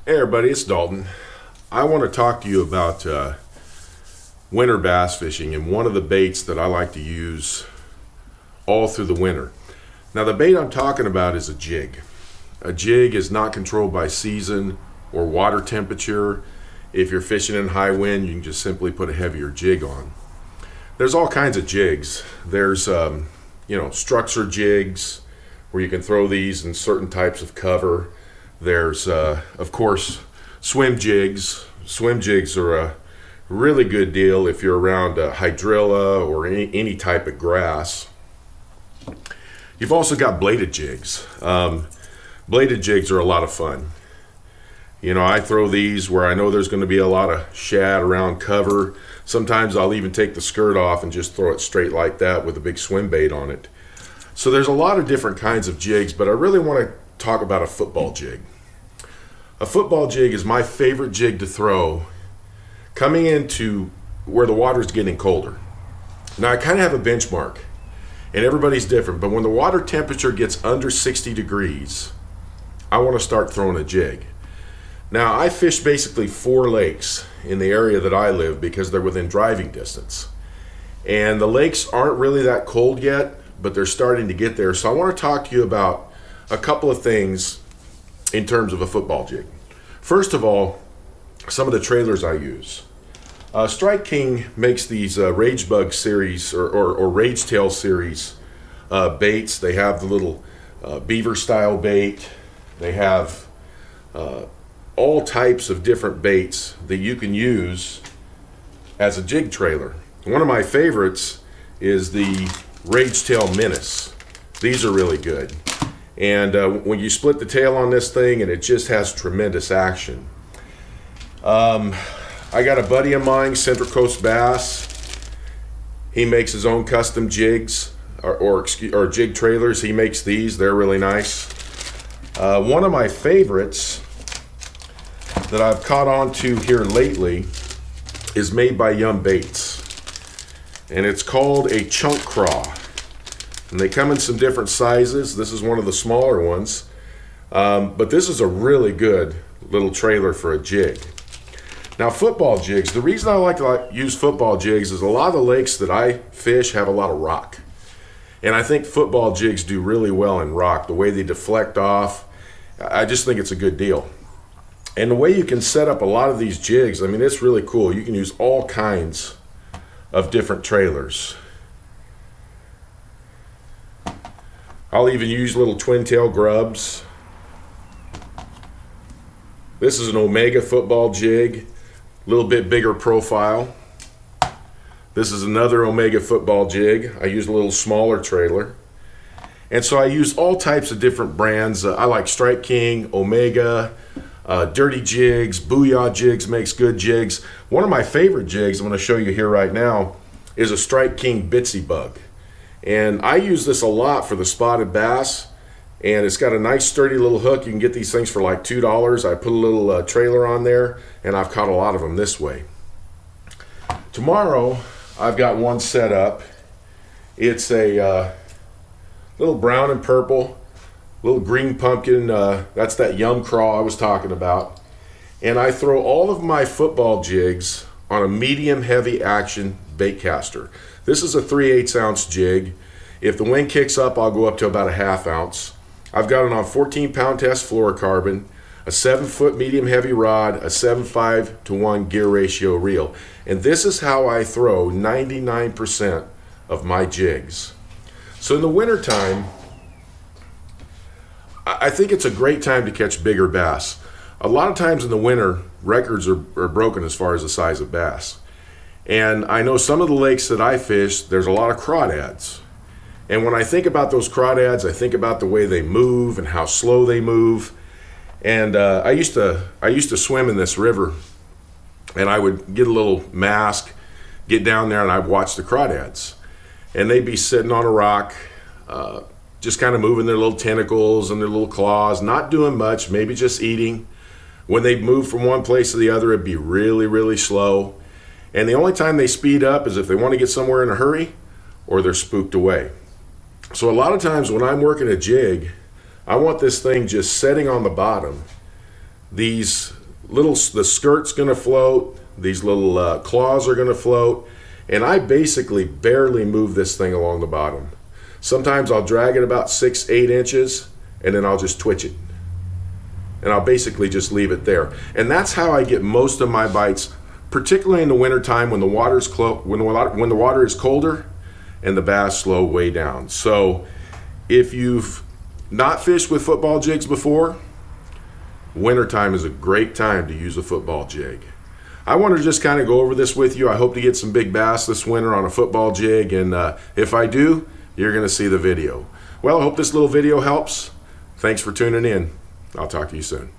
Hey everybody, it's Dalton. I want to talk to you about winter bass fishing and one of the baits that I like to use all through the winter. Now, the bait I'm talking about is a jig. A jig is not controlled by season or water temperature. If you're fishing in high wind, you can just simply put a heavier jig on. There's all kinds of jigs. There's structure jigs where you can throw these in certain types of cover. There's, of course, swim jigs. Swim jigs are a really good deal if you're around hydrilla or any type of grass. You've also got bladed jigs. Bladed jigs are a lot of fun. I throw these where I know there's going to be a lot of shad around cover. Sometimes I'll even take the skirt off and just throw it straight like that with a big swim bait on it. So there's a lot of different kinds of jigs, but I really want to talk about a football jig. A football jig is my favorite jig to throw coming into where the water's getting colder. Now, I kind of have a benchmark, and everybody's different, but when the water temperature gets under 60 degrees, I want to start throwing a jig. Now, I fish basically 4 lakes in the area that I live because they're within driving distance. And the lakes aren't really that cold yet, but they're starting to get there. So I want to talk to you about a couple of things in terms of a football jig. First of all, some of the trailers I use. Strike King makes these Rage Bug series or Rage Tail series baits. They have the little beaver style bait. They have all types of different baits that you can use as a jig trailer. One of my favorites is the Rage Tail Menace. These are really good. And when you split the tail on this thing, and it just has tremendous action. I got a buddy of mine, Central Coast Bass. He makes his own custom jigs or jig trailers. He makes these. They're really nice. One of my favorites that I've caught on to here lately is made by Yum Baits. And it's called a chunk craw. And they come in some different sizes. This is one of the smaller ones. But this is a really good little trailer for a jig. Now, football jigs. The reason I like to use football jigs is a lot of the lakes that I fish have a lot of rock. And I think football jigs do really well in rock. The way they deflect off, I just think it's a good deal. And the way you can set up a lot of these jigs, I mean, it's really cool. You can use all kinds of different trailers. I'll even use little twin tail grubs. This is an Omega football jig, a little bit bigger profile. This is another Omega football jig. I use a little smaller trailer. And so I use all types of different brands. I like Strike King, Omega, Dirty Jigs, Booyah Jigs makes good jigs. One of my favorite jigs I'm going to show you here right now is a Strike King Bitsy Bug. And I use this a lot for the spotted bass, and it's got a nice sturdy little hook. You can get these things for like $2. I put a little trailer on there, and I've caught a lot of them this way. Tomorrow, I've got one set up. It's a little brown and purple, little green pumpkin. That's that Yum Craw I was talking about. And I throw all of my football jigs on a medium heavy action bait caster. This is a 3/8 ounce jig. If the wind kicks up, I'll go up to about a 1/2 ounce. I've got it on 14-pound test fluorocarbon, a 7-foot medium heavy rod, a 7.5-to-1 gear ratio reel. And this is how I throw 99% of my jigs. So in the wintertime, I think it's a great time to catch bigger bass. A lot of times in the winter, records are broken as far as the size of bass. And I know some of the lakes that I fish, there's a lot of crawdads. And when I think about those crawdads, I think about the way they move and how slow they move. And I used to swim in this river, and I would get a little mask, get down there, and I'd watch the crawdads. And they'd be sitting on a rock, just kind of moving their little tentacles and their little claws, not doing much, maybe just eating. When they move from one place to the other, it'd be really, really slow. And the only time they speed up is if they want to get somewhere in a hurry or they're spooked away. So a lot of times when I'm working a jig, I want this thing just setting on the bottom, the skirt's going to float, these little claws are going to float, and I basically barely move this thing along the bottom. Sometimes I'll drag it about 6-8 inches, and then I'll just twitch it. And I'll basically just leave it there. And that's how I get most of my bites, particularly in the wintertime when the water is colder and the bass slow way down. So if you've not fished with football jigs before, wintertime is a great time to use a football jig. I want to just kind of go over this with you. I hope to get some big bass this winter on a football jig, and if I do, you're going to see the video. Well, I hope this little video helps. Thanks for tuning in. I'll talk to you soon.